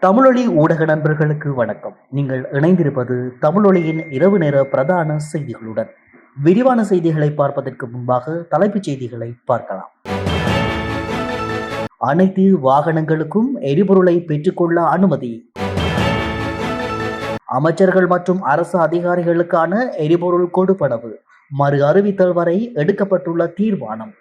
தமிழொலி ஊடக நண்பர்களுக்கு வணக்கம். நீங்கள் இணைந்திருப்பது தமிழொலியின் இரவு நேர பிரதான செய்திகளுடன். விரிவான செய்திகளை பார்ப்பதற்கு முன்பாக தலைப்புச் செய்திகளை பார்க்கலாம். அனைத்து வாகனங்களுக்கும் எரிபொருளை பெற்றுக்கொள்ள அனுமதி. அமைச்சர்கள் மற்றும் அரசு அதிகாரிகளுக்கான எரிபொருள் கொடுப்பனவு மறு அறிவித்தல் வரை எடுக்கப்பட்டுள்ள தீர்மானம்.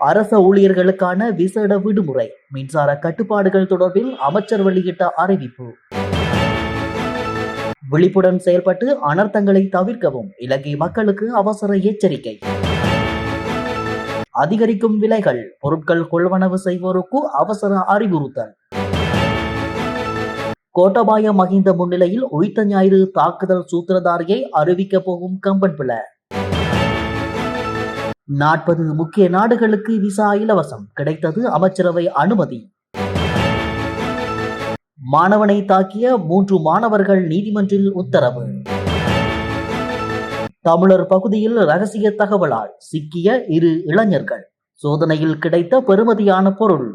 அரச ஊழியர்களுக்கான விசேட விடுமுறை, மின்சார கட்டுப்பாடுகள் தொடர்பில் அமைச்சர் வெளியிட்ட அறிவிப்பு. விழிப்புடன் செயல்பட்டு அனர்த்தங்களை தவிர்க்கவும் இலங்கை மக்களுக்கு அவசர எச்சரிக்கை. அதிகரிக்கும் விலைகள், பொருட்கள் கொள்வனவு செய்வோருக்கு அவசர அறிவுறுத்தல். கோட்டாபய மஹிந்த முன்னிலையில் உயிர்த்த ஞாயிறு தாக்குதல் சூத்திரதாரியை அறிவிக்க போகும் கம்பன்பில. 40 முக்கிய நாடுகளுக்கு விசா இலவசம் கிடைத்தது, அமைச்சரவை அனுமதி. மாணவனை தாக்கிய 3 மாணவர்கள் நீதிமன்றில் உத்தரவு. தமிழர் பகுதியில் ரகசிய தகவலால் சிக்கிய 2 இளைஞர்கள், சோதனையில் கிடைத்த பெறுமதியான பொருள்.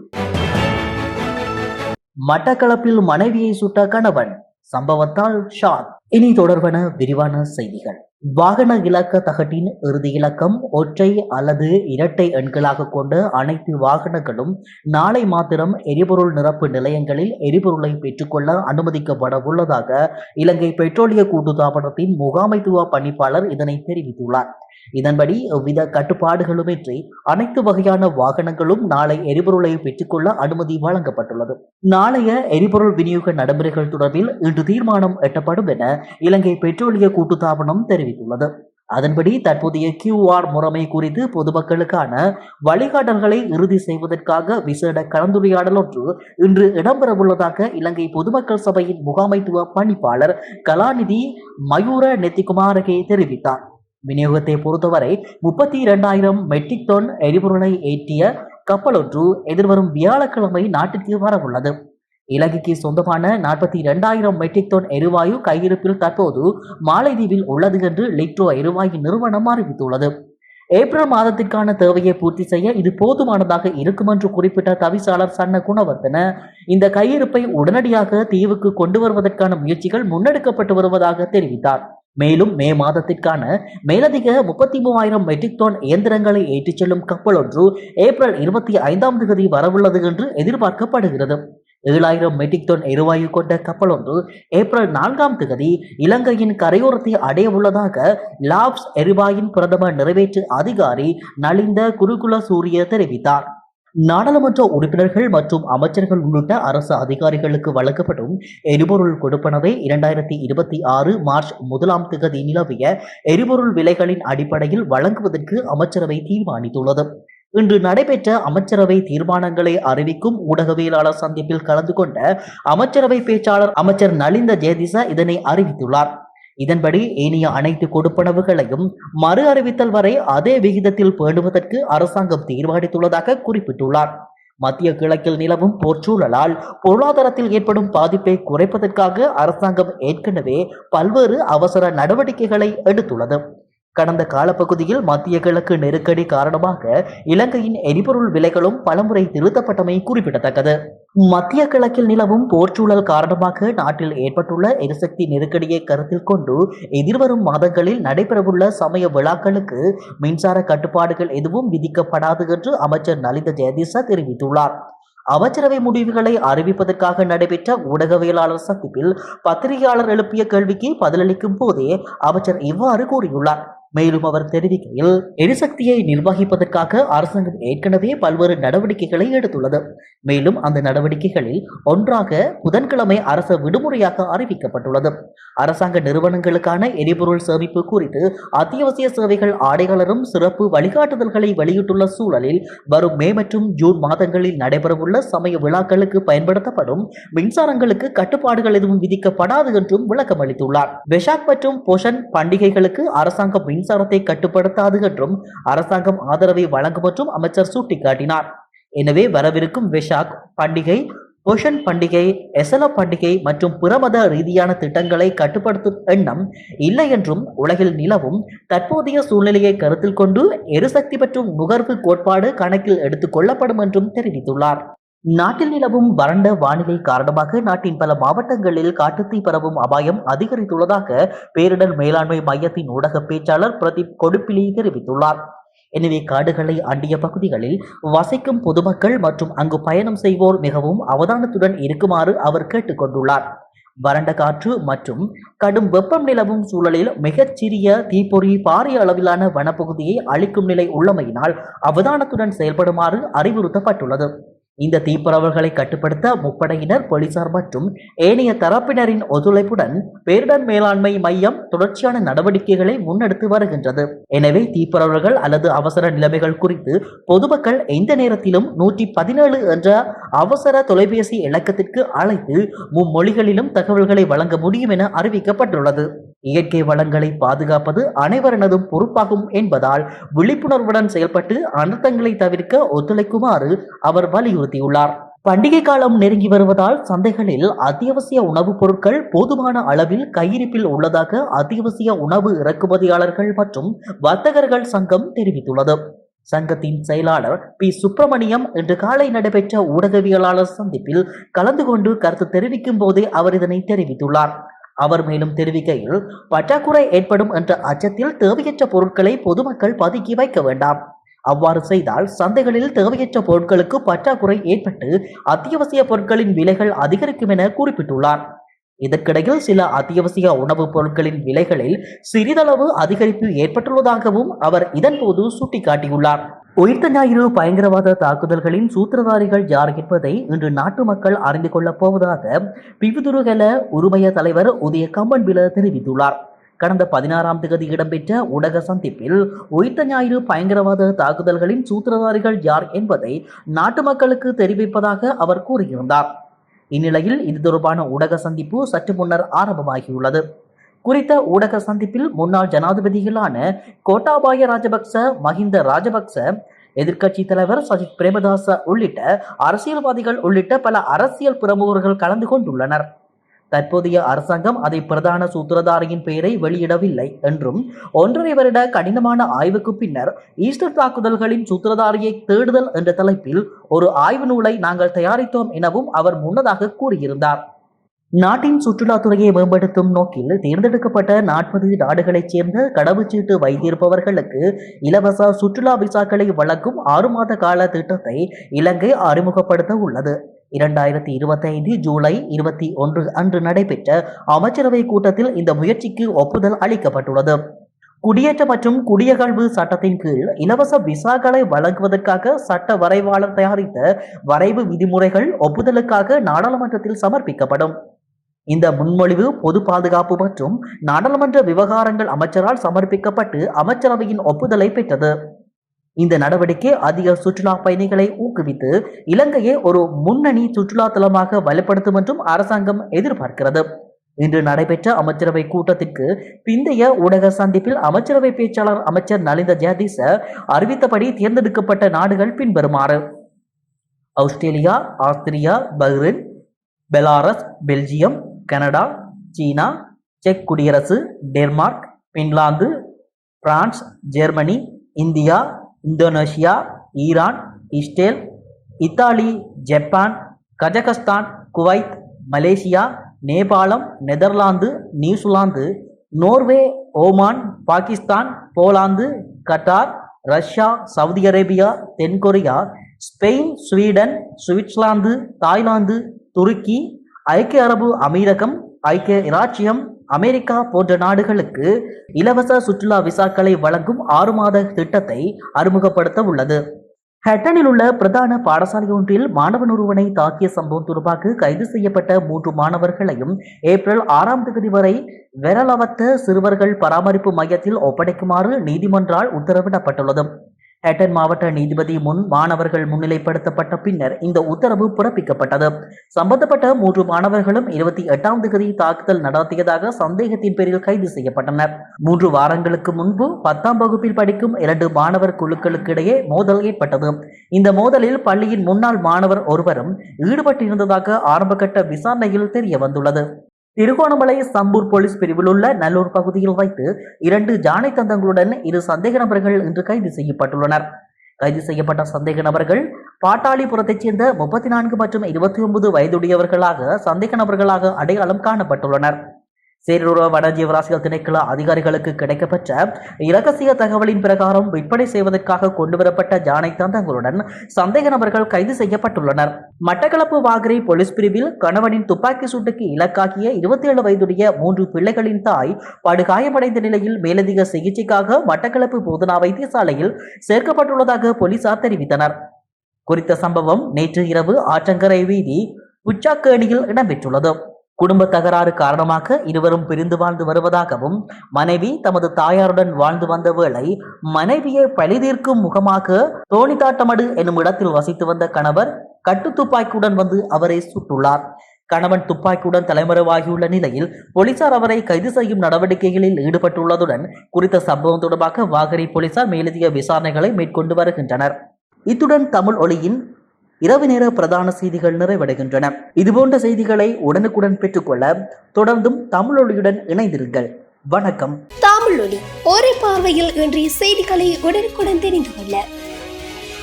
மட்டக்களப்பில் மனைவியை சுட்ட கணவன், சம்பவத்தால் ஷாக். இனி தொடர்பான விரிவான செய்திகள். வாகன இலக்க தகட்டின் இறுதி இலக்கம் ஒற்றை அல்லது இரட்டை எண்களாக கொண்ட அனைத்து வாகனங்களும் நாளை மாத்திரம் எரிபொருள் நிரப்பு நிலையங்களில் எரிபொருளை பெற்றுக்கொள்ள அனுமதிக்கப்பட உள்ளதாக இலங்கை பெட்ரோலிய கூட்டுத்தாபனத்தின் முகாமைத்துவ பணிப்பாளர் இதனை தெரிவித்துள்ளார். இதன்படி எவ்வித கட்டுப்பாடுகளுமின்றி அனைத்து வகையான வாகனங்களும் நாளை எரிபொருளை பெற்றுக்கொள்ள அனுமதி வழங்கப்பட்டுள்ளது. நாளைய எரிபொருள் விநியோக நடைமுறைகள் தொடர்பில் இன்று தீர்மானம் எட்டப்படும் என இலங்கை பெட்ரோலிய கூட்டுத்தாபனம் தெரிவித்துள்ளது. அதன்படி தற்போதைய QR முறைமை குறித்து பொதுமக்களுக்கான வழிகாட்டல்களை இறுதி செய்வதற்காக விசேட கலந்துரையாடல் ஒன்று இன்று இடம்பெறவுள்ளதாக இலங்கை பொதுமக்கள் சபையின் முகாமைத்துவ பணிப்பாளர் கலாநிதி மயூர நெத்திகுமாரகே தெரிவித்தார். விநியோகத்தை பொறுத்தவரை 32,000 மெட்ரிக் டன் எரிபொருளை ஏற்றிய கப்பல் ஒன்று எதிர்வரும் வியாழக்கிழமை நாட்டிற்கு வரவுள்ளது. இலங்கைக்கு சொந்தமான 42,000 மெட்ரிக் டன் எரிவாயு கையிருப்பில் தற்போது மாலைதீவில் உள்ளது என்று லிட்ரோ எரிவாயு நிறுவனம் அறிவித்துள்ளது. ஏப்ரல் மாதத்திற்கான தேவையை பூர்த்தி செய்ய இது போதுமானதாக இருக்கும் என்று குறிப்பிட்ட தவிசாளர் சன்ன குணவர்த்தன, இந்த கையிருப்பை உடனடியாக தீவுக்கு கொண்டு வருவதற்கான முயற்சிகள் முன்னெடுக்கப்பட்டு வருவதாக தெரிவித்தார். மேலும் மே மாதத்திற்கான மேலதிக 33,000 மெட்ரிக் டன் இயந்திரங்களை ஏற்றிச் செல்லும் கப்பல் ஒன்று ஏப்ரல் 25ஆம் தேதி வரவுள்ளது என்று எதிர்பார்க்கப்படுகிறது. 7,000 மெட்ரிக் டன் எரிவாயு கொண்ட கப்பல் ஒன்று ஏப்ரல் 4ஆம் தேதி இலங்கையின் கரையோரத்தை அடைய உள்ளதாக லாப்ஸ் எரிவாயின் பிரதம நிறைவேற்று அதிகாரி நலிந்த குருகுல சூரிய தெரிவித்தார். நாடாளுமன்ற உறுப்பினர்கள் மற்றும் அமைச்சர்கள் உள்ளிட்ட அரசு அதிகாரிகளுக்கு வழங்கப்படும் எரிபொருள் கொடுப்பனவை 2026 மார்ச் 1ஆம் தேதி நிலவிய எரிபொருள் விலைகளின் அடிப்படையில் வழங்குவதற்கு அமைச்சரவை தீர்மானித்துள்ளது. இன்று நடைபெற்ற அமைச்சரவை தீர்மானங்களை அறிவிக்கும் ஊடகவியலாளர் சந்திப்பில் கலந்து கொண்ட அமைச்சரவை பேச்சாளர் அமைச்சர் நலிந்த ஜெயதிச இதனை அறிவித்துள்ளார். இதன்படி ஏனைய அனைத்து கொடுப்பனவுகளையும் மறு அறிவித்தல் வரை அதே விகிதத்தில் பேணுவதற்கு அரசாங்கம் தீர்மானித்துள்ளதாக குறிப்பிட்டுள்ளார். மத்திய கிழக்கில் நிலவும் போர்ச்சூழலால் பொருளாதாரத்தில் ஏற்படும் பாதிப்பை குறைப்பதற்காக அரசாங்கம் ஏற்கனவே பல்வேறு அவசர நடவடிக்கைகளை எடுத்துள்ளது. கடந்த காலப்பகுதியில் மத்திய கிழக்கு நெருக்கடி காரணமாக இலங்கையின் எரிபொருள் விலைகளும் பலமுறை திருத்தப்பட்டமை குறிப்பிடத்தக்கது. மத்திய கிழக்கில் நிலவும் போர்ச்சூழல் காரணமாக நாட்டில் ஏற்பட்டுள்ள எரிசக்தி நெருக்கடியை கருத்தில் கொண்டு எதிர்வரும் மாதங்களில் நடைபெறவுள்ள சமய விழாக்களுக்கு மின்சார கட்டுப்பாடுகள் எதுவும் விதிக்கப்படாது என்று அமைச்சர் நலிந்த ஜெயதிச தெரிவித்துள்ளார். அமைச்சரவை முடிவுகளை அறிவிப்பதற்காக நடைபெற்ற ஊடகவியலாளர் சந்திப்பில் பத்திரிகையாளர் எழுப்பிய கேள்விக்கு பதிலளிக்கும் போதே அமைச்சர் இவ்வாறு கூறியுள்ளார். மேலும் அவர் தெரிவிக்கையில், எரிசக்தியை நிர்வகிப்பதற்காக அரசாங்கம் ஏற்கனவே பல்வேறு நடவடிக்கைகளை எடுத்துள்ளது. மேலும் அந்த நடவடிக்கைகளில் ஒன்றாக புதன்கிழமை அரசு விடுமுறையாக அறிவிக்கப்பட்டுள்ளது. அரசாங்க நிறுவனங்களுக்கான எரிபொருள் சேமிப்பு குறித்து அத்தியாவசிய சேவைகள் ஆணையாளரும் சிறப்பு வழிகாட்டுதல்களை வெளியிட்டுள்ள சூழலில் வரும் மே மற்றும் ஜூன் மாதங்களில் நடைபெறவுள்ள சமய விழாக்களுக்கு பயன்படுத்தப்படும் மின்சாரங்களுக்கு கட்டுப்பாடுகள் எதுவும் விதிக்கப்படாது என்றும் விளக்கம் அளித்துள்ளார். வெஷாக் மற்றும் போஷன் பண்டிகைகளுக்கு அரசாங்கம் மின்சாரத்தை கட்டுப்படுத்தாது என்றும் அரசாங்கம் ஆதரவை வழங்கும் என்றும் அமைச்சர் சுட்டிக்காட்டினார். எனவே வரவிருக்கும் வெஷாக் பண்டிகை, போஷன் பண்டிகை, எசல பண்டிகை மற்றும் பிறமத ரீதியான திட்டங்களை கட்டுப்படுத்தும் எண்ணம் இல்லை என்றும் உலகில் நிலவும் தற்போதைய சூழ்நிலையை கருத்தில் கொண்டு எரிசக்தி மற்றும் நுகர்வு கோட்பாடு கணக்கில் எடுத்துக் கொள்ளப்படும் என்றும் தெரிவித்துள்ளார். நாட்டில் நிலவும் வறண்ட வானிலை காரணமாக நாட்டின் பல மாவட்டங்களில் காட்டுத்தீ பரவும் அபாயம் அதிகரித்துள்ளதாக பேரிடர் மேலாண்மை மையத்தின் ஊடக பேச்சாளர் பிரதீப் கொடுப்பிலி தெரிவித்துள்ளார். எனவே காடுகளை அண்டிய பகுதிகளில் வசிக்கும் பொதுமக்கள் மற்றும் அங்கு பயணம் செய்வோர் மிகவும் அவதானத்துடன் இருக்குமாறு அவர் கேட்டுக்கொண்டுள்ளார். வறண்ட காற்று மற்றும் கடும் வெப்பம் நிலவும் சூழலில் மிகச்சிறிய தீப்பொறி பாரிய அளவிலான வனப்பகுதியை அளிக்கும் நிலை உள்ளமையினால் அவதானத்துடன் செயல்படுமாறு அறிவுறுத்தப்பட்டுள்ளது. இந்த தீப்பரவல்களை கட்டுப்படுத்த முப்படையினர், போலீசார் மற்றும் ஏனைய தரப்பினரின் ஒத்துழைப்புடன் பேரிடர் மேலாண்மை மையம் தொடர்ச்சியான நடவடிக்கைகளை முன்னெடுத்து வருகின்றது. எனவே தீப்பரவல்கள் அல்லது அவசர நிலைமைகள் குறித்து பொதுமக்கள் எந்த நேரத்திலும் 117 என்ற அவசர தொலைபேசி இலக்கத்திற்கு அழைத்து மும்மொழிகளிலும் தகவல்களை வழங்க முடியும் என அறிவிக்கப்பட்டுள்ளது. இயற்கை வளங்களை பாதுகாப்பது அனைவரனதும் பொறுப்பாகும் என்பதால் விழிப்புணர்வுடன் செயல்பட்டு அனர்த்தங்களை தவிர்க்க ஒத்துழைக்குமாறு அவர் வலியுறுத்தியுள்ளார். பண்டிகை காலம் நெருங்கி வருவதால் சந்தைகளில் அத்தியாவசிய உணவுப் பொருட்கள் போதுமான அளவில் கையிருப்பில் உள்ளதாக அத்தியாவசிய உணவு இறக்குமதியாளர்கள் மற்றும் வர்த்தகர்கள் சங்கம் தெரிவித்துள்ளது. சங்கத்தின் செயலாளர் பி. சுப்பிரமணியம் இன்று காலை நடைபெற்ற ஊடகவியலாளர் சந்திப்பில் கலந்து கொண்டு கருத்து தெரிவிக்கும் போதே அவர் இதனை தெரிவித்துள்ளார். அவர் மேலும் தெரிவிக்கையில், பற்றாக்குறை ஏற்படும் என்ற அச்சத்தில் தேவையற்ற பொருட்களை பொதுமக்கள் பதுக்கி வைக்க வேண்டாம். அவ்வாறு செய்தால் சந்தைகளில் தேவையற்ற பொருட்களுக்கு பற்றாக்குறை ஏற்பட்டு அத்தியாவசிய பொருட்களின் விலைகள் அதிகரிக்கும் என குறிப்பிட்டுள்ளார். இதற்கிடையில் சில அத்தியாவசிய உணவுப் பொருட்களின் விலைகளில் சிறிதளவு அதிகரிப்பு ஏற்பட்டுள்ளதாகவும் அவர் இதன்போது சுட்டிக்காட்டியுள்ளார். உயிர்த்த ஞாயிறு பயங்கரவாத தாக்குதல்களின் சூத்திரதாரிகள் யார் என்பதை இன்று நாட்டு மக்கள் அறிந்து கொள்ளப் போவதாக பிவிதுருகல உரிமைய தலைவர் உதய கம்பன்பில தெரிவித்துள்ளார். கடந்த 16ஆம் தேதி இடம்பெற்ற ஊடக சந்திப்பில் உயிர்த்த ஞாயிறு பயங்கரவாத தாக்குதல்களின் சூத்திரதாரிகள் யார் என்பதை நாட்டு மக்களுக்கு தெரிவிப்பதாக அவர் கூறியிருந்தார். இந்நிலையில் இது தொடர்பான ஊடக சந்திப்பு சற்று முன்னர் ஆரம்பமாகியுள்ளது. குறித்த ஊடக சந்திப்பில் முன்னாள் ஜனாதிபதிகளான கோட்டாபாய ராஜபக்ச, மஹிந்த ராஜபக்ச, எதிர்க்கட்சி தலைவர் சஜித் பிரேமதாச உள்ளிட்ட அரசியல்வாதிகள் உள்ளிட்ட பல அரசியல் பிரமுகர்கள் கலந்து கொண்டுள்ளனர். தற்போதைய அரசாங்கம் அதை பிரதான சூத்திரதாரியின் பெயரை வெளியிடவில்லை என்றும் 1.5 வருட கடினமான ஆய்வுக்கு பின்னர் ஈஸ்டர் தாக்குதல்களின் சூத்திரதாரியை தேடுதல் என்ற தலைப்பில் ஒரு ஆய்வு நூலை நாங்கள் தயாரித்தோம் எனவும் அவர் முன்னதாக கூறியிருந்தார். நாட்டின் சுற்றுலாத்துறையை மேம்படுத்தும் நோக்கில் தேர்ந்தெடுக்கப்பட்ட 40 நாடுகளைச் சேர்ந்த கடவுச்சீட்டு வைத்திருப்பவர்களுக்கு இலவச சுற்றுலா விசாக்களை வழங்கும் 6 மாத கால திட்டத்தை இலங்கை அறிமுகப்படுத்த உள்ளது. 2025 ஜூலை 21 அன்று நடைபெற்ற அமைச்சரவை கூட்டத்தில் இந்த முயற்சிக்கு ஒப்புதல் அளிக்கப்பட்டுள்ளது. குடியேற்ற மற்றும் குடியகழ்வு சட்டத்தின் கீழ் இலவச விசாக்களை வழங்குவதற்காக சட்ட வரைவாளர் தயாரித்த வரைவு விதிமுறைகள் ஒப்புதலுக்காக நாடாளுமன்றத்தில் சமர்ப்பிக்கப்படும். இந்த முன்மொழிவு பொது பாதுகாப்பு மற்றும் நாடாளுமன்ற விவகாரங்கள் அமைச்சரால் சமர்ப்பிக்கப்பட்டு அமைச்சரவையின் ஒப்புதலை பெற்றது. இந்த நடவடிக்கை அதிக சுற்றுலா பயணிகளை ஊக்குவித்து இலங்கையை ஒரு முன்னணி சுற்றுலா தலமாக வலுப்படுத்தும் என்றும் அரசாங்கம் எதிர்பார்க்கிறது. இன்று நடைபெற்ற அமைச்சரவை கூட்டத்திற்கு பிந்தைய ஊடக சந்திப்பில் அமைச்சரவை பேச்சாளர் அமைச்சர் நலிந்த ஜெயதீச அறிவித்தபடி தேர்ந்தெடுக்கப்பட்ட நாடுகள் பின்வருமாறு: Australia, Austria, Bahrain, Belarus, Belgium, Canada, China, செக் குடியரசு, Denmark, Finland, France, Germany, India, Indonesia, Iran, Israel, Italy, Japan, Kazakhstan, Kuwait, Malaysia, நேபாளம், Netherlands, New Zealand, Norway, Oman, Pakistan, Poland, Qatar, Russia, Saudi Arabia, தென்கொரியா, ஸ்பெயின், ஸ்வீடன், சுவிட்சர்லாந்து, தாய்லாந்து, துருக்கி, ஐக்கிய அரபு அமீரகம், ஐக்கிய இராச்சியம், America போன்ற நாடுகளுக்கு இலவச சுற்றுலா விசாக்களை வழங்கும் 6 மாத திட்டத்தை அறிமுகப்படுத்த உள்ளது. ஹட்டனில் உள்ள பிரதான பாடசாலை ஒன்றில் மாணவன் ஒருவனை தாக்கிய சம்பவம் தொடர்பாக கைது செய்யப்பட்ட 3 மாணவர்களையும் ஏப்ரல் 6ஆம் தேதி வரை வெரலவத்த சிறுவர்கள் பராமரிப்பு மையத்தில் ஒப்படைக்குமாறு நீதிமன்றால் உத்தரவிடப்பட்டுள்ளது. ஹட்டன் மாவட்ட நீதிபதி முன் மாணவர்கள் முன்னிலைப்படுத்தப்பட்ட பின்னர் இந்த உத்தரவு பிறப்பிக்கப்பட்டது. சம்பந்தப்பட்ட 3 மாணவர்களும் 28ஆம் தேதி தாக்குதல் நடத்தியதாக சந்தேகத்தின் பேரில் கைது செய்யப்பட்டனர். 3 வாரங்களுக்கு முன்பு 10ஆம் வகுப்பில் படிக்கும் 2 மாணவர் குழுக்களுக்கு இடையே மோதல் ஏற்பட்டது. இந்த மோதலில் பள்ளியின் முன்னாள் மாணவர் ஒருவரும் ஈடுபட்டிருந்ததாக ஆரம்பகட்ட விசாரணையில் தெரிய வந்துள்ளது. திருகோணமலை சம்பூர் போலீஸ் பிரிவில் உள்ள நல்லூர் பகுதியில் வைத்து 2 ஜானை தந்தங்களுடன் 2 சந்தேக நபர்கள் இன்று கைது செய்யப்பட்டுள்ளனர். கைது செய்யப்பட்ட சந்தேக நபர்கள் பாட்டாளிபுரத்தைச் சேர்ந்த 34 மற்றும் 29 வயதுடையவர்களாக சந்தேக நபர்களாக அடையாளம் காணப்பட்டுள்ளனர். சேரூர் வனஜீவராசிகள் திணைக்கள அதிகாரிகளுக்கு கிடைக்கப்பெற்ற இரகசிய தகவலின் பிரகாரம் விற்பனை செய்வதற்காக கொண்டுவரப்பட்ட யானை தந்தங்களுடன் சந்தேக நபர்கள் கைது செய்யப்பட்டுள்ளனர். மட்டக்களப்பு வாகரை போலீஸ் பிரிவில் கணவனின் துப்பாக்கி சூட்டுக்கு இலக்காகிய 27 வயதுடைய 3 பிள்ளைகளின் தாய் படுகாயமடைந்த நிலையில் மேலதிக சிகிச்சைக்காக மட்டக்களப்பு போதனா வைத்தியசாலையில் சேர்க்கப்பட்டுள்ளதாக போலீசார் தெரிவித்தனர். குறித்த சம்பவம் நேற்று இரவு ஆற்றங்கரை வீதி புச்சாக்கேணியில் இடம்பெற்றுள்ளது. குடும்ப தகராறு காரணமாக இருவரும் பிரிந்து வாழ்ந்து வருவதாகவும் மனைவி தமது தாயாருடன் வாழ்ந்து வந்த வேளை மனைவியை பழிதீர்க்கும் முகமாக தோணித்தாட்டமடு என்னும் இடத்தில் வசித்து வந்த கணவர் கட்டு துப்பாக்கியுடன் வந்து அவரை சுட்டுள்ளார். கணவன் துப்பாக்கியுடன் தலைமறைவாகியுள்ள நிலையில் போலீசார் அவரை கைது செய்யும் நடவடிக்கைகளில் ஈடுபட்டுள்ளதுடன் குறித்த சம்பவம் தொடர்பாக வாகரை போலீசார் மேலதிக விசாரணைகளை மேற்கொண்டு வருகின்றனர். இத்துடன் தமிழ் ஒளியின் இரவு நேர பிரதான செய்திகள் நிறைவடைகின்றன. இதுபோன்ற செய்திகளை உடனுக்குடன் பெற்றுக்கொள்ள தொடர்ந்தும் தமிழொலியுடன் இணைந்திருங்கள். வணக்கம். தமிழொலி ஒரே பார்வையில் இன்றைய செய்திகளை உடனுக்குடன் தெரிந்து கொள்ள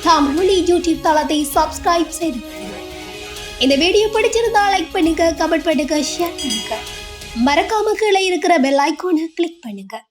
தமிழொலி யூடியூப் தளத்தை சப்ஸ்கிரைப் செய்து கொள்ளுங்கள். இந்த வீடியோ பிடிச்சிருந்தா லைக் பண்ணுங்க, கமெண்ட் பண்ணுங்க, ஷேர் பண்ணுங்க. மறக்காம கீழே இருக்கிற பெல் ஐகானை கிளிக் பண்ணுங்க.